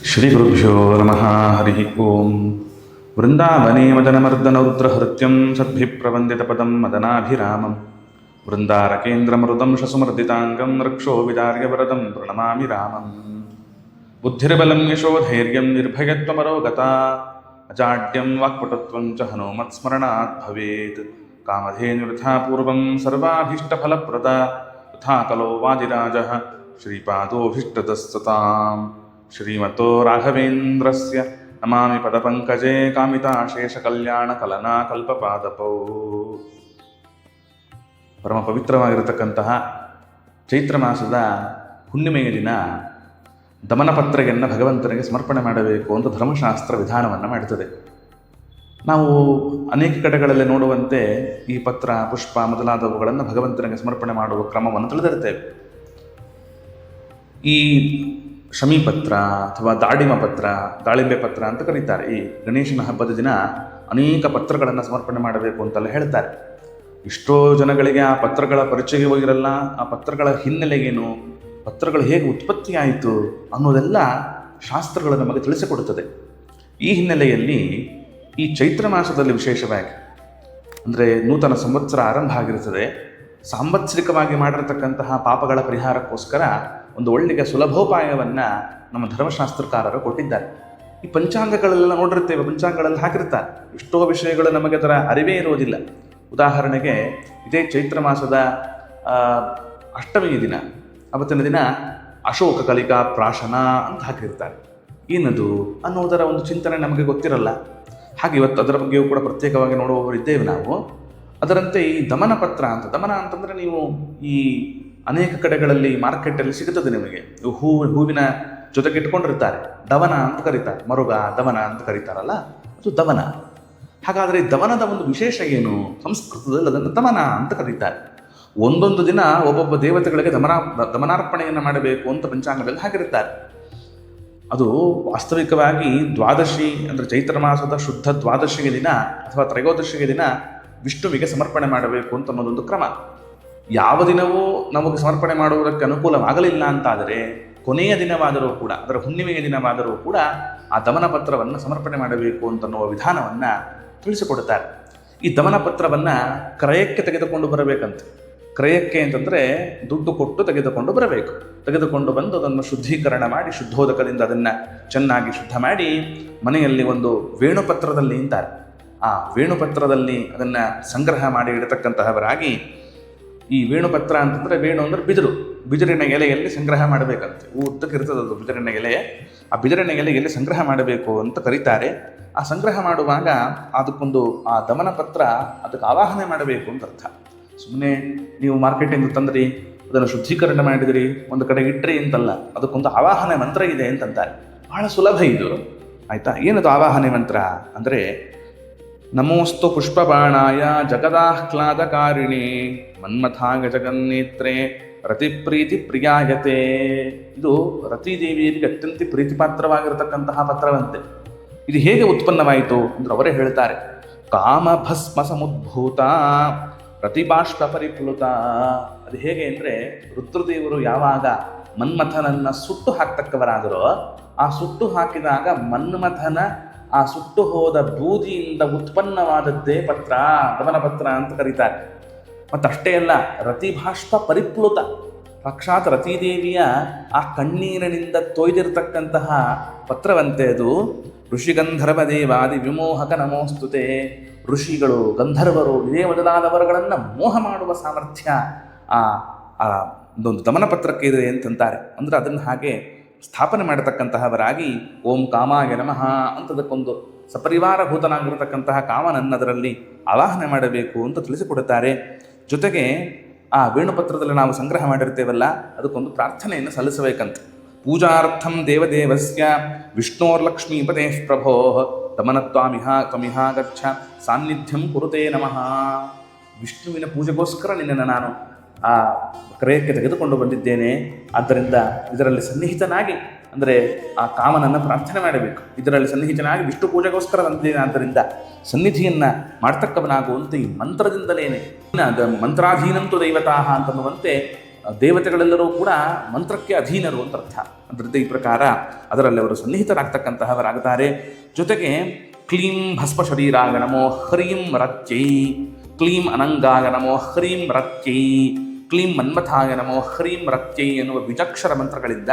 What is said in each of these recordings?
ಶ್ರೀಗುರುಭ್ಯೋ ನಮಃ ಹರಿ ಓಂ. ವೃಂದಾವನೇ ಮದನಮರ್ದನರುದ್ರಹೃತ್ಯಂ ಸದ್ಭಿಪ್ರವಂದಿತಪದಂ ಮದನಾಭಿರಾಮಂ ವೃಂದಾರಕೇಂದ್ರಮರುದಂ ಶಸುಮರ್ದಿತಾಂಗಂ ರಕ್ಷೋ ವಿದಾರ್ಯವರದಂ ಪ್ರಣಮಾಮಿ ರಾಮಂ. ಬುದ್ಧಿರ್ಬಲಂ ಯಶೋಧೈರ್ಯಂ ನಿರ್ಭಯತ್ವಮರೋಗತಾ ಅಜಾಡ್ಯಂ ವಾಕ್ಪಟುತ್ವಂ ಚ ಹನುಮತ್ಸ್ಮರಣಾತ್ ಭವೇತ್. ಕಾಮಧೇನುರ್ಯಥಾ ಪೂರ್ವಂ ಸರ್ವಾಭೀಷ್ಟಫಲಪ್ರದ ತಥಾ ಕಲೋ ವಾದಿರಾಜಃ ಶ್ರೀಪಾದೋಭೀಷ್ಟದಸ್ಸತಾಂ. ಶ್ರೀಮತೋ ರಾಘವೇಂದ್ರಸ್ಯ ನಮಾಮಿ ಪದಪಂಕಜೇ ಕಾಮಿತಾಶೇಷಕಲ್ಯಾಣಕಲನಾ ಕಲ್ಪಪಾದಪೌ. ಪರಮ ಪವಿತ್ರವಾಗಿರತಕ್ಕಂತಹ ಚೈತ್ರ ಮಾಸದ ಹುಣ್ಣಿಮೆಯ ದಿನ ದಮನಪತ್ರೆಯನ್ನು ಭಗವಂತನಿಗೆ ಸಮರ್ಪಣೆ ಮಾಡಬೇಕು ಅಂತ ಧರ್ಮಶಾಸ್ತ್ರ ವಿಧಾನವನ್ನು ಮಾಡುತ್ತದೆ. ನಾವು ಅನೇಕ ಕಡೆಗಳಲ್ಲಿ ನೋಡುವಂತೆ ಈ ಪತ್ರ, ಪುಷ್ಪ ಮೊದಲಾದವುಗಳನ್ನು ಭಗವಂತನಿಗೆ ಸಮರ್ಪಣೆ ಮಾಡುವ ಕ್ರಮವನ್ನು ತಿಳಿದಿರ್ತೇವೆ. ಈ ಶಮೀಪತ್ರ ಅಥವಾ ದಾಳಿಮ ಪತ್ರ, ದಾಳಿಂಬೆ ಪತ್ರ ಅಂತ ಕರೀತಾರೆ. ಈ ಗಣೇಶನ ಹಬ್ಬದ ದಿನ ಅನೇಕ ಪತ್ರಗಳನ್ನು ಸಮರ್ಪಣೆ ಮಾಡಬೇಕು ಅಂತೆಲ್ಲ ಹೇಳ್ತಾರೆ. ಎಷ್ಟೋ ಜನಗಳಿಗೆ ಆ ಪತ್ರಗಳ ಪರಿಚಯವಾಗಿರಲ್ಲ. ಆ ಪತ್ರಗಳ ಹಿನ್ನೆಲೆ ಏನು, ಪತ್ರಗಳು ಹೇಗೆ ಉತ್ಪತ್ತಿಯಾಯಿತು ಅನ್ನೋದೆಲ್ಲ ಶಾಸ್ತ್ರಗಳು ನಮಗೆ ತಿಳಿಸಿಕೊಡುತ್ತದೆ. ಈ ಹಿನ್ನೆಲೆಯಲ್ಲಿ ಈ ಚೈತ್ರ ಮಾಸದಲ್ಲಿ ವಿಶೇಷವಾಗಿ ಅಂದರೆ ನೂತನ ಸಂವತ್ಸರ ಆರಂಭ ಆಗಿರುತ್ತದೆ. ಸಾಂವತ್ಸರಿಕವಾಗಿ ಮಾಡಿರತಕ್ಕಂತಹ ಪಾಪಗಳ ಪರಿಹಾರಕ್ಕೋಸ್ಕರ ಒಂದು ಒಳ್ಳೆಯ ಸುಲಭೋಪಾಯವನ್ನು ನಮ್ಮ ಧರ್ಮಶಾಸ್ತ್ರಕಾರರು ಕೊಟ್ಟಿದ್ದಾರೆ. ಈ ಪಂಚಾಂಗಗಳೆಲ್ಲ ನೋಡಿರ್ತೇವೆ, ಪಂಚಾಂಗಗಳಲ್ಲಿ ಹಾಕಿರ್ತಾರೆ. ಎಷ್ಟೋ ವಿಷಯಗಳು ನಮಗೆ ಅದರ ಅರಿವೇ ಇರುವುದಿಲ್ಲ. ಉದಾಹರಣೆಗೆ ಇದೇ ಚೈತ್ರ ಮಾಸದ ಅಷ್ಟಮಿಯ ದಿನ, ಅವತ್ತಿನ ದಿನ ಅಶೋಕ ಕಲಿಕಾ ಪ್ರಾಶನ ಅಂತ ಹಾಕಿರ್ತಾರೆ. ಏನದು ಅನ್ನೋದರ ಒಂದು ಚಿಂತನೆ ನಮಗೆ ಗೊತ್ತಿರಲ್ಲ. ಹಾಗೆ ಇವತ್ತು ಅದರ ಬಗ್ಗೆಯೂ ಕೂಡ ಪ್ರತ್ಯೇಕವಾಗಿ ನೋಡುವವರಿದ್ದೇವೆ ನಾವು. ಅದರಂತೆ ಈ ದಮನ ಪತ್ರ ಅಂತ, ದಮನ ಅಂತಂದರೆ ನೀವು ಈ ಅನೇಕ ಕಡೆಗಳಲ್ಲಿ ಮಾರ್ಕೆಟಲ್ಲಿ ಸಿಗುತ್ತದೆ ನಿಮಗೆ. ಹೂವಿನ ಜೊತೆಗೆ ಇಟ್ಕೊಂಡಿರ್ತಾರೆ, ದವನ ಅಂತ ಕರೀತಾರೆ. ಮರುಗ ದವನ ಅಂತ ಕರೀತಾರಲ್ಲ, ಅದು ದವನ. ಹಾಗಾದರೆ ದವನದ ಒಂದು ವಿಶೇಷ ಏನು? ಸಂಸ್ಕೃತದಲ್ಲಿ ಅದನ್ನು ದಮನ ಅಂತ ಕರೀತಾರೆ. ಒಂದೊಂದು ದಿನ ಒಬ್ಬೊಬ್ಬ ದೇವತೆಗಳಿಗೆ ದಮನಾರ್ಪಣೆಯನ್ನು ಮಾಡಬೇಕು ಅಂತ ಪಂಚಾಂಗದಲ್ಲಿ ಹಾಕಿರ್ತಾರೆ. ಅದು ವಾಸ್ತವಿಕವಾಗಿ ದ್ವಾದಶಿ ಅಂದರೆ ಚೈತ್ರ ಮಾಸದ ಶುದ್ಧ ದ್ವಾದಶಿಗೆ ದಿನ ಅಥವಾ ತ್ರಯೋದಶಿಗೆ ದಿನ ವಿಷ್ಣುವಿಗೆ ಸಮರ್ಪಣೆ ಮಾಡಬೇಕು ಅಂತ ಅನ್ನೋದೊಂದು ಕ್ರಮ. ಯಾವ ದಿನವೂ ನಮಗೆ ಸಮರ್ಪಣೆ ಮಾಡುವುದಕ್ಕೆ ಅನುಕೂಲವಾಗಲಿಲ್ಲ ಅಂತಾದರೆ ಕೊನೆಯ ದಿನವಾದರೂ ಕೂಡ, ಅದರ ಹುಣ್ಣಿಮೆಯ ದಿನವಾದರೂ ಕೂಡ ಆ ದಮನ ಪತ್ರವನ್ನು ಸಮರ್ಪಣೆ ಮಾಡಬೇಕು ಅಂತನ್ನುವ ವಿಧಾನವನ್ನು ತಿಳಿಸಿಕೊಡುತ್ತಾರೆ. ಈ ದಮನ ಪತ್ರವನ್ನು ಕ್ರಯಕ್ಕೆ ತೆಗೆದುಕೊಂಡು ಬರಬೇಕಂತೆ. ಕ್ರಯಕ್ಕೆ ಅಂತಂದರೆ ದುಡ್ಡು ಕೊಟ್ಟು ತೆಗೆದುಕೊಂಡು ಬರಬೇಕು. ತೆಗೆದುಕೊಂಡು ಬಂದು ಅದನ್ನು ಶುದ್ಧೀಕರಣ ಮಾಡಿ, ಶುದ್ಧೋದಕದಿಂದ ಅದನ್ನು ಚೆನ್ನಾಗಿ ಶುದ್ಧ ಮಾಡಿ ಮನೆಯಲ್ಲಿ ಒಂದು ವೇಣುಪತ್ರದಲ್ಲಿ ಅಂತಾರೆ. ಆ ವೇಣುಪತ್ರದಲ್ಲಿ ಅದನ್ನು ಸಂಗ್ರಹ ಮಾಡಿ ಇಡತಕ್ಕಂತಹವರಾಗಿ, ಈ ವೇಣುಪತ್ರ ಅಂತಂದರೆ ವೇಣು ಅಂದರೆ ಬಿದಿರಿನ ಎಲೆಯಲ್ಲಿ ಸಂಗ್ರಹ ಮಾಡಬೇಕಂತೆ. ಉದ್ದಕ್ಕಿರ್ತದೆ ಅದು ಬಿದಿರಿನ ಎಲೆ. ಆ ಬಿದಿರಿನ ಎಲೆಯಲ್ಲಿ ಸಂಗ್ರಹ ಮಾಡಬೇಕು ಅಂತ ಕರೀತಾರೆ. ಆ ಸಂಗ್ರಹ ಮಾಡುವಾಗ ಅದಕ್ಕೊಂದು ಆ ದಮನ ಪತ್ರ ಅದಕ್ಕೆ ಆವಾಹನೆ ಮಾಡಬೇಕು ಅಂತ ಅರ್ಥ. ಸುಮ್ಮನೆ ನೀವು ಮಾರ್ಕೆಟಿಂದ ತಂದ್ರಿ, ಅದನ್ನು ಶುದ್ಧೀಕರಣ ಮಾಡಿದಿರಿ, ಒಂದು ಕಡೆ ಇಟ್ರಿ ಅಂತಲ್ಲ, ಅದಕ್ಕೊಂದು ಆವಾಹನೆ ಮಂತ್ರ ಇದೆ ಅಂತಂತಾರೆ. ಬಹಳ ಸುಲಭ ಇದು, ಆಯಿತಾ? ಏನದು ಆವಾಹನೆ ಮಂತ್ರ ಅಂದರೆ, ನಮೋಸ್ತು ಪುಷ್ಪಬಾಣಾಯ ಜಗದಾಹ್ಲಾದಕಾರಿಣಿ ಮನ್ಮಥಾಂಗ ಜಗನ್ನೇತ್ರೆ ರತಿಪ್ರೀತಿ ಪ್ರಿಯಾಯತೆ. ಇದು ರತಿದೇವಿಯರಿಗೆ ಅತ್ಯಂತ ಪ್ರೀತಿಪಾತ್ರವಾಗಿರತಕ್ಕಂತಹ ಪತ್ರವಂತೆ. ಇದು ಹೇಗೆ ಉತ್ಪನ್ನವಾಯಿತು ಅಂದ್ರೆ ಅವರೇ ಹೇಳ್ತಾರೆ, ಕಾಮಭಸ್ಮ ಸಮುದ್ಭೂತ ರತಿಬಾಷ್ಪ ಪರಿಪ್ಲುತ. ಅದು ಹೇಗೆ ಅಂದರೆ, ರುದ್ರದೇವರು ಯಾವಾಗ ಮನ್ಮಥನನ್ನು ಸುಟ್ಟು ಹಾಕ್ತಕ್ಕವರಾದರೋ, ಆ ಸುಟ್ಟು ಹಾಕಿದಾಗ ಮನ್ಮಥನ ಆ ಸುಟ್ಟು ಹೋದ ಬೂದಿಯಿಂದ ಉತ್ಪನ್ನವಾದದ್ದೇ ಪತ್ರ, ದಮನ ಪತ್ರ ಅಂತ ಕರೀತಾರೆ. ಮತ್ತಷ್ಟೇ ಅಲ್ಲ, ರತಿಭಾಷ್ಪ ಪರಿಪ್ಲುತ, ಸಾಕ್ಷಾತ್ ರತಿದೇವಿಯ ಆ ಕಣ್ಣೀರಿನಿಂದ ತೊಯ್ದಿರತಕ್ಕಂತಹ ಪತ್ರವಂತೆ ಅದು. ಋಷಿಗಂಧರ್ವ ದೇವಾದಿ ವಿಮೋಹಕ ನಮೋಸ್ತುತೆ. ಋಷಿಗಳು, ಗಂಧರ್ವರು, ಇದೇ ಮೊದಲಾದವರುಗಳನ್ನು ಮೋಹ ಮಾಡುವ ಸಾಮರ್ಥ್ಯ ಆ ಒಂದು ದಮನ ಪತ್ರಕ್ಕೆ ಇದೆ ಅಂತಂತಾರೆ. ಅಂದರೆ ಅದನ್ನು ಹಾಗೆ ಸ್ಥಾಪನೆ ಮಾಡತಕ್ಕಂತಹವರಾಗಿ ಓಂ ಕಾಮಾಯ ನಮಃ ಅಂತದಕ್ಕೊಂದು ಸಪರಿವಾರಭೂತನಾಗಿರತಕ್ಕಂತಹ ಕಾಮನನ್ನದರಲ್ಲಿ ಆವಾಹನೆ ಮಾಡಬೇಕು ಅಂತ ತಿಳಿಸಿಕೊಡುತ್ತಾರೆ. ಜೊತೆಗೆ ಆ ವೇಣುಪತ್ರದಲ್ಲಿ ನಾವು ಸಂಗ್ರಹ ಮಾಡಿರ್ತೇವಲ್ಲ, ಅದಕ್ಕೊಂದು ಪ್ರಾರ್ಥನೆಯನ್ನು ಸಲ್ಲಿಸಬೇಕಂತೆ. ಪೂಜಾರ್ಥಂ ದೇವದೇವಸ್ಯ ವಿಷ್ಣೋರ್ಲಕ್ಷ್ಮೀಪದೇ ಪ್ರಭೋ ದಮನತ್ವಾಮಿಹ ಗಚ್ಚ ಸಾನ್ನಿಧ್ಯಂ ಕುರುತೇ ನಮಃ. ವಿಷ್ಣುವಿನ ಪೂಜೆಗೋಸ್ಕರ ನಿನ್ನನ್ನು ನಾನು ಆ ಕ್ರಯಕ್ಕೆ ತೆಗೆದುಕೊಂಡು ಬಂದಿದ್ದೇನೆ. ಆದ್ದರಿಂದ ಇದರಲ್ಲಿ ಸನ್ನಿಹಿತನಾಗಿ, ಅಂದರೆ ಆ ಕಾಮನನ್ನು ಪ್ರಾರ್ಥನೆ ಮಾಡಬೇಕು. ಇದರಲ್ಲಿ ಸನ್ನಿಹಿತನಾಗಿ ವಿಷ್ಣು ಪೂಜೆಗೋಸ್ಕರ ತಂದಿದ್ದೇನೆ. ಆದ್ದರಿಂದ ಸನ್ನಿಧಿಯನ್ನು ಮಾಡ್ತಕ್ಕವನಾಗುವಂತೆ ಈ ಮಂತ್ರದಿಂದಲೇ ಮಂತ್ರಾಧೀನಂತು ದೈವತಾಹ ಅಂತನ್ನುವಂತೆ ದೇವತೆಗಳೆಲ್ಲರೂ ಕೂಡ ಮಂತ್ರಕ್ಕೆ ಅಧೀನರು ಅಂತ ಅರ್ಥ. ಅದರಿಂದ ಈ ಪ್ರಕಾರ ಅದರಲ್ಲಿ ಅವರು ಸನ್ನಿಹಿತರಾಗ್ತಕ್ಕಂತಹವರಾಗುತ್ತಾರೆ. ಜೊತೆಗೆ ಕ್ಲೀಂ ಭಸ್ಮ ಶರೀರಾಗ ನಮೋ ಹ್ರೀಂ ರತ್ಯೈ, ಕ್ಲೀಂ ಅನಂಗಾಗ ನಮೋ ಹ್ರೀಂ ರತ್ಯೈ, ಕ್ಲೀಂ ಮನ್ಮಥಾಯ ನಮೋ ಹ್ರೀಂ ರತ್ಯೈ ಎನ್ನುವ ಬೀಜಾಕ್ಷರ ಮಂತ್ರಗಳಿಂದ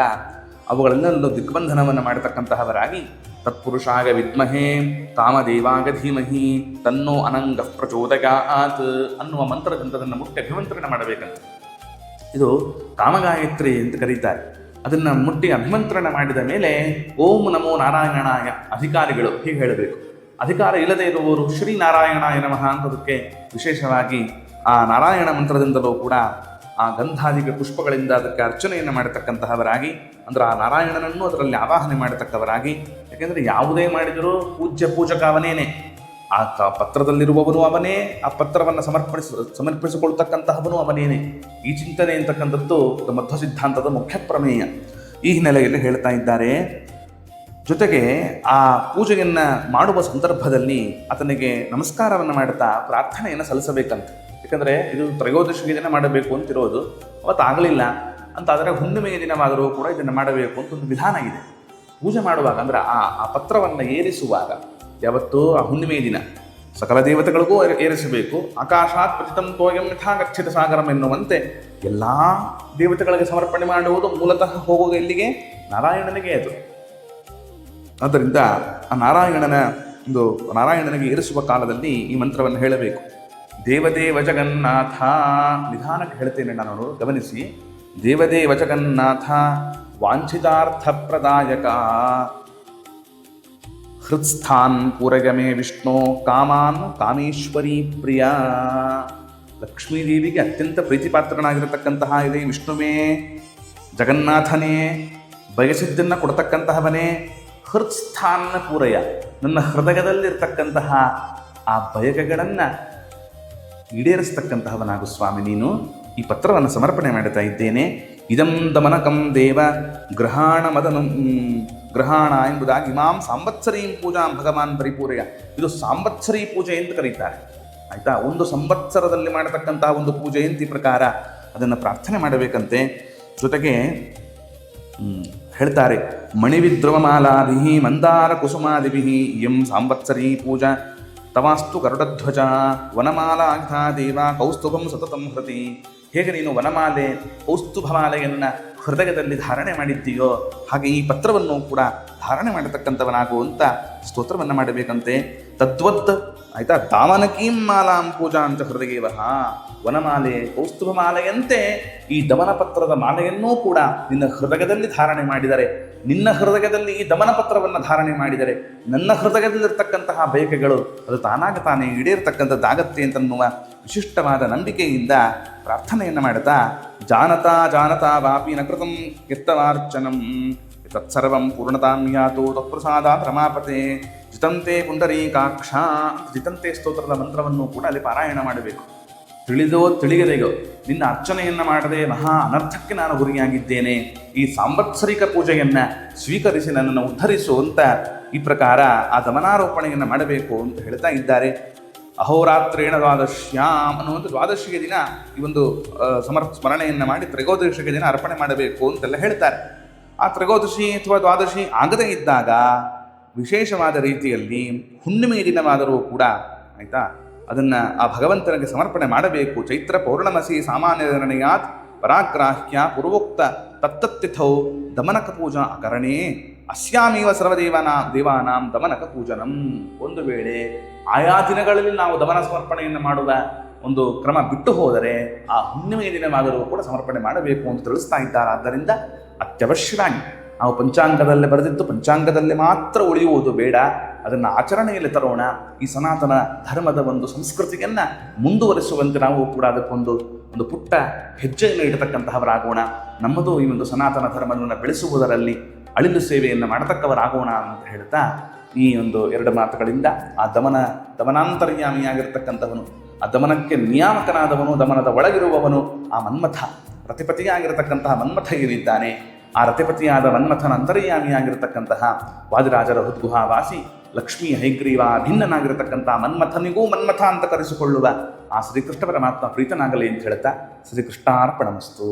ಅವುಗಳೆಲ್ಲರಲ್ಲೂ ದಿಗ್ಬಂಧನವನ್ನು ಮಾಡತಕ್ಕಂತಹವರಾಗಿ ತತ್ಪುರುಷಾಗ ವಿದ್ಮಹೇ ಕಾಮದೇವಾಗ ಧೀಮಹಿ ತನ್ನೋ ಅನಂಗ ಪ್ರಚೋದಯಾತ್ ಅನ್ನುವ ಮಂತ್ರದಿಂದ ಅದನ್ನು ಮುಟ್ಟಿ ಅಭಿಮಂತ್ರಣ ಮಾಡಬೇಕಂತ. ಇದು ಕಾಮಗಾಯತ್ರಿ ಅಂತ ಕರೀತಾರೆ. ಅದನ್ನು ಮುಟ್ಟಿ ಅಭಿಮಂತ್ರಣ ಮಾಡಿದ ಮೇಲೆ ಓಂ ನಮೋ ನಾರಾಯಣಾಯ ಅಧಿಕಾರಿಗಳು ಹೀಗೆ ಹೇಳಬೇಕು. ಅಧಿಕಾರ ಇಲ್ಲದೆ ಇರುವವರು ಶ್ರೀನಾರಾಯಣಾಯ ನಮಃ ಅಂತದಕ್ಕೆ ವಿಶೇಷವಾಗಿ ಆ ನಾರಾಯಣ ಮಂತ್ರದಿಂದಲೂ ಕೂಡ ಆ ಗಂಧಾದಿಕ ಪುಷ್ಪಗಳಿಂದ ಅದಕ್ಕೆ ಅರ್ಚನೆಯನ್ನು ಮಾಡತಕ್ಕಂತಹವರಾಗಿ, ಅಂದರೆ ಆ ನಾರಾಯಣನನ್ನು ಅದರಲ್ಲಿ ಆವಾಹನೆ ಮಾಡತಕ್ಕವರಾಗಿ. ಯಾಕೆಂದರೆ ಯಾವುದೇ ಮಾಡಿದರೂ ಪೂಜಕ ಅವನೇನೆ, ಆ ಪತ್ರದಲ್ಲಿರುವವನು ಅವನೇ, ಆ ಪತ್ರವನ್ನು ಸಮರ್ಪಿಸಿಕೊಳ್ತಕ್ಕಂತಹವನು ಅವನೇನೆ. ಈ ಚಿಂತನೆ ಅಂತಕ್ಕಂಥದ್ದು ಮಧ್ವ ಸಿದ್ಧಾಂತದ ಮುಖ್ಯ ಪ್ರಮೇಯ. ಈ ಹಿನ್ನೆಲೆಯಲ್ಲಿ ಹೇಳ್ತಾ ಇದ್ದಾರೆ. ಜೊತೆಗೆ ಆ ಪೂಜೆಯನ್ನು ಮಾಡುವ ಸಂದರ್ಭದಲ್ಲಿ ಆತನಿಗೆ ನಮಸ್ಕಾರವನ್ನು ಮಾಡುತ್ತಾ ಪ್ರಾರ್ಥನೆಯನ್ನು ಸಲ್ಲಿಸಬೇಕಂತ. ಯಾಕಂದರೆ ಇದು ತ್ರಯೋದಶಿಗೆ ದಿನ ಮಾಡಬೇಕು ಅಂತಿರೋದು, ಅವತ್ತು ಆಗಲಿಲ್ಲ ಅಂತಾದರೆ ಹುಣ್ಣಿಮೆಯ ದಿನವಾದರೂ ಕೂಡ ಇದನ್ನು ಮಾಡಬೇಕು ಅಂತ ಒಂದು ವಿಧಾನ ಇದೆ. ಪೂಜೆ ಮಾಡುವಾಗ ಅಂದರೆ ಆ ಪತ್ರವನ್ನು ಏರಿಸುವಾಗ ಯಾವತ್ತೂ ಆ ಹುಣ್ಣಿಮೆಯ ದಿನ ಸಕಲ ದೇವತೆಗಳಿಗೂ ಏರಿಸಬೇಕು. ಆಕಾಶಾತ್ ಪತಿತಂ ತೋಯಂ ಯಥಾ ಗಚ್ಛಿತ ಸಾಗರಂ ಎನ್ನುವಂತೆ ಎಲ್ಲ ದೇವತೆಗಳಿಗೆ ಸಮರ್ಪಣೆ ಮಾಡುವುದು ಮೂಲತಃ ಹೋಗುವ ಇಲ್ಲಿಗೆ ನಾರಾಯಣನಿಗೆ ಅದು. ಆದ್ದರಿಂದ ಆ ನಾರಾಯಣನಿಗೆ ಏರಿಸುವ ಕಾಲದಲ್ಲಿ ಈ ಮಂತ್ರವನ್ನು ಹೇಳಬೇಕು. ದೇವದೇವ ಜಗನ್ನಾಥ, ನಿಧಾನಕ್ಕೆ ಹೇಳ್ತೇನೆ ನಾನು, ಗಮನಿಸಿ. ದೇವದೇವ ಜಗನ್ನಾಥ ವಾಂಛಿತಾರ್ಥ ಪ್ರದಾಯಕ ಹೃತ್ಸ್ಥಾನ್ ಪೂರಗಮೆ ವಿಷ್ಣು ಕಾಮಾನ್ ಕಾಮೇಶ್ವರಿ ಪ್ರಿಯ. ಲಕ್ಷ್ಮೀದೇವಿಗೆ ಅತ್ಯಂತ ಪ್ರೀತಿಪಾತ್ರನಾಗಿರತಕ್ಕಂತಹ ಇದೆ ವಿಷ್ಣುವೇ, ಜಗನ್ನಾಥನೇ, ಬಯಸಿದ್ದನ್ನು ಕೊಡ್ತಕ್ಕಂತಹವನೇ. ಹೃತ್ಸ್ಥಾನ್ ಪೂರಯ, ನನ್ನ ಹೃದಯದಲ್ಲಿರ್ತಕ್ಕಂತಹ ಆ ಬಯಕೆಗಳನ್ನು ಈಡೇರಿಸ್ತಕ್ಕಂತಹವನಾಗು ಸ್ವಾಮಿ ನೀನು. ಈ ಪತ್ರವನ್ನು ಸಮರ್ಪಣೆ ಮಾಡ್ತಾ ಇದ್ದೇನೆ. ಇದಂ ದಮನಕಂ ದೇವ ಗ್ರಹಾಣ ಎಂಬುದಾಗಿ ಇಮಾಂ ಸಾಂವತ್ಸರೀಂ ಪೂಜಾಂ ಭಗವಾನ್ ಪರಿಪೂರ್ಯ. ಇದು ಸಾಂವತ್ಸರಿ ಪೂಜೆ ಅಂತ ಕರೀತಾರೆ. ಆಯಿತಾ, ಒಂದು ಸಂವತ್ಸರದಲ್ಲಿ ಮಾಡತಕ್ಕಂತಹ ಒಂದು ಪೂಜೆ ಅಂತ ಈ ಪ್ರಕಾರ ಅದನ್ನು ಪ್ರಾರ್ಥನೆ ಮಾಡಬೇಕಂತೆ. ಜೊತೆಗೆ ಹೇಳ್ತಾರೆ, ಮಣಿವಿದ್ರವಮಾಲಾಭಿ ಮಂದಾರ ಕುಸುಮಾದಿಭಿ ಎಂ ಸಾಂವತ್ಸರೀ ಪೂಜಾ ತವಾಸ್ತು ಗರುಡಧ್ವಜ ವನಮಾಲಾಘಾ ದೇವ ಕೌಸ್ತುಭಂ ಸತತಂ ಹೃತಿ. ಹೇಗೆ ನೀನು ವನಮಾಲೆ ಕೌಸ್ತುಭಮಾಲೆಯನ್ನು ಹೃದಯದಲ್ಲಿ ಧಾರಣೆ ಮಾಡಿದ್ದೀಯೋ ಹಾಗೆ ಈ ಪತ್ರವನ್ನು ಕೂಡ ಧಾರಣೆ ಮಾಡತಕ್ಕಂಥವನಾಗು ಅಂತ ಸ್ತೋತ್ರವನ್ನು ಮಾಡಬೇಕಂತೆ. ತದ್ವತ್ ಆಯಿತಾ, ದಾಮನಕೀಂ ಮಾಲಾಂ ಪೂಜಾ ಅಂತ ಹೃದಯವ. ವನಮಾಲೆ ಕೌಸ್ತುಭಮಾಲೆಯಂತೆ ಈ ದಮನ ಪತ್ರದ ಮಾಲೆಯನ್ನೂ ಕೂಡ ನಿನ್ನ ಹೃದಯದಲ್ಲಿ ಧಾರಣೆ ಮಾಡಿದರೆ, ನಿನ್ನ ಹೃದಯದಲ್ಲಿ ಈ ದಮನ ಪತ್ರವನ್ನು ಧಾರಣೆ ಮಾಡಿದರೆ ನನ್ನ ಹೃದಯದಲ್ಲಿರ್ತಕ್ಕಂತಹ ಬಯಕೆಗಳು ಅದು ತಾನಾಗ ತಾನೇ ಈಡೇರ್ತಕ್ಕಂಥದ್ದಾಗತ್ತೆ ಅಂತನ್ನುವ ವಿಶಿಷ್ಟವಾದ ನಂಬಿಕೆಯಿಂದ ಪ್ರಾರ್ಥನೆಯನ್ನು ಮಾಡುತ್ತಾ, ಜಾನತಾ ವಾಪಿ ನ ಕೃತಂ ಯತ್ತವಾರ್ಚನಂ ತತ್ಸರ್ವಂ ಪೂರ್ಣತಾಂ ಯಾತು ತತ್ಪ್ರಸಾದಾತ್ ರಮಾಪತೆ ಜಿತಂತೆ ಪುಂಡರೀಕಾಕ್ಷ. ಜಿತಂತೆ ಸ್ತೋತ್ರದ ಮಂತ್ರವನ್ನು ಕೂಡ ಅಲ್ಲಿ ಪಾರಾಯಣ ಮಾಡಬೇಕು. ತಿಳಿದೋ ತಿಳಿಯದೆಯೋ ನಿನ್ನ ಅರ್ಚನೆಯನ್ನು ಮಾಡದೆ ಮಹಾ ಅನರ್ಥಕ್ಕೆ ನಾನು ಗುರಿಯಾಗಿದ್ದೇನೆ, ಈ ಸಾಂವತ್ಸರಿಕ ಪೂಜೆಯನ್ನು ಸ್ವೀಕರಿಸಿ ನನ್ನನ್ನು ಉದ್ಧರಿಸು ಅಂತ ಈ ಪ್ರಕಾರ ಆ ದಮನಾರೋಪಣೆಯನ್ನು ಮಾಡಬೇಕು ಅಂತ ಹೇಳ್ತಾ ಇದ್ದಾರೆ. ಅಹೋರಾತ್ರೇಣ ದ್ವಾದಶ್ಯಾಮ್ ಅನ್ನುವಂಥ ದ್ವಾದಶಿಗೆ ದಿನ ಈ ಒಂದು ಸ್ಮರಣೆಯನ್ನು ಮಾಡಿ ತ್ರಯೋದಶಿಗೆ ದಿನ ಅರ್ಪಣೆ ಮಾಡಬೇಕು ಅಂತೆಲ್ಲ ಹೇಳ್ತಾರೆ. ಆ ತ್ರಯೋದಶಿ ಅಥವಾ ದ್ವಾದಶಿ ಆಗದೇ ಇದ್ದಾಗ ವಿಶೇಷವಾದ ರೀತಿಯಲ್ಲಿ ಹುಣ್ಣಿಮೆಯ ದಿನವಾದರೂ ಕೂಡ ಆಯಿತಾ ಅದನ್ನು ಆ ಭಗವಂತನಿಗೆ ಸಮರ್ಪಣೆ ಮಾಡಬೇಕು. ಚೈತ್ರ ಪೌರ್ಣಮಸಿ ಸಾಮಾನ್ಯ ನಿರ್ಣಯಾತ್ ಪರಾಗ್ರಾಹ್ಯ ಪೂರ್ವೋಕ್ತ ತತ್ತತ್ತಿಥೌ ದಮನಕ ಪೂಜಾ ಅಕರಣೇ ಅಸ್ಯಾಮೇವ ದೇವಾನಾಂ ದಮನಕ ಪೂಜನಂ. ಒಂದು ವೇಳೆ ಆಯಾ ದಿನಗಳಲ್ಲಿ ನಾವು ದಮನ ಸಮರ್ಪಣೆಯನ್ನು ಮಾಡುವ ಒಂದು ಕ್ರಮ ಬಿಟ್ಟು ಹೋದರೆ ಆ ಹುಣ್ಣಿಮೆಯ ದಿನವಾದರೂ ಕೂಡ ಸಮರ್ಪಣೆ ಮಾಡಬೇಕು ಅಂತ ತಿಳಿಸ್ತಾ ಇದ್ದಾರೆ. ಆದ್ದರಿಂದ ಅತ್ಯವಶ್ಯವಾಗಿ ನಾವು ಪಂಚಾಂಗದಲ್ಲಿ ಬರೆದಿದ್ದು ಪಂಚಾಂಗದಲ್ಲಿ ಮಾತ್ರ ಉಳಿಯುವುದು ಬೇಡ, ಅದನ್ನು ಆಚರಣೆಯಲ್ಲಿ ತರೋಣ. ಈ ಸನಾತನ ಧರ್ಮದ ಒಂದು ಸಂಸ್ಕೃತಿಯನ್ನು ಮುಂದುವರಿಸುವಂತೆ ನಾವು ಕೂಡ ಅದಕ್ಕೊಂದು ಪುಟ್ಟ ಹೆಜ್ಜೆಯನ್ನು ಇಡತಕ್ಕಂತಹವರಾಗೋಣ. ನಮ್ಮದು ಈ ಒಂದು ಸನಾತನ ಧರ್ಮವನ್ನು ಬೆಳೆಸುವುದರಲ್ಲಿ ಅಳಿಲು ಸೇವೆಯನ್ನು ಮಾಡತಕ್ಕವರಾಗೋಣ ಅಂತ ಹೇಳ್ತಾ ಈ ಒಂದು ಎರಡು ಮಾತುಗಳಿಂದ ಆ ದಮನಾಂತರ್ಯಾಮಿಯಾಗಿರ್ತಕ್ಕಂಥವನು, ಆ ದಮನಕ್ಕೆ ನಿಯಾಮಕನಾದವನು, ದಮನದ ಒಳಗಿರುವವನು ಆ ಮನ್ಮಥ, ರತಿಪತಿಯಾಗಿರತಕ್ಕಂತಹ ಮನ್ಮಥ ಏನಿದ್ದಾನೆ, ಆ ರತಿಪತಿಯಾದ ಮನ್ಮಥನ ಅಂತರ್ಯಾಮಿಯಾಗಿರತಕ್ಕಂತಹ ವಾದಿರಾಜರ ಹೃದ್ಗುಹಾವಾಸಿ ಲಕ್ಷ್ಮೀ ಹೈಗ್ರೀವ ಭಿನ್ನನಾಗಿರತಕ್ಕಂಥ ಮನ್ಮಥನಿಗೂ ಮನ್ಮಥ ಅಂತ ಕರೆಸಿಕೊಳ್ಳುವ ಆ ಶ್ರೀಕೃಷ್ಣ ಪರಮಾತ್ಮ ಪ್ರೀತನಾಗಲಿ ಅಂತ ಹೇಳ್ತಾ ಶ್ರೀಕೃಷ್ಣಾರ್ಪಣಮಸ್ತು.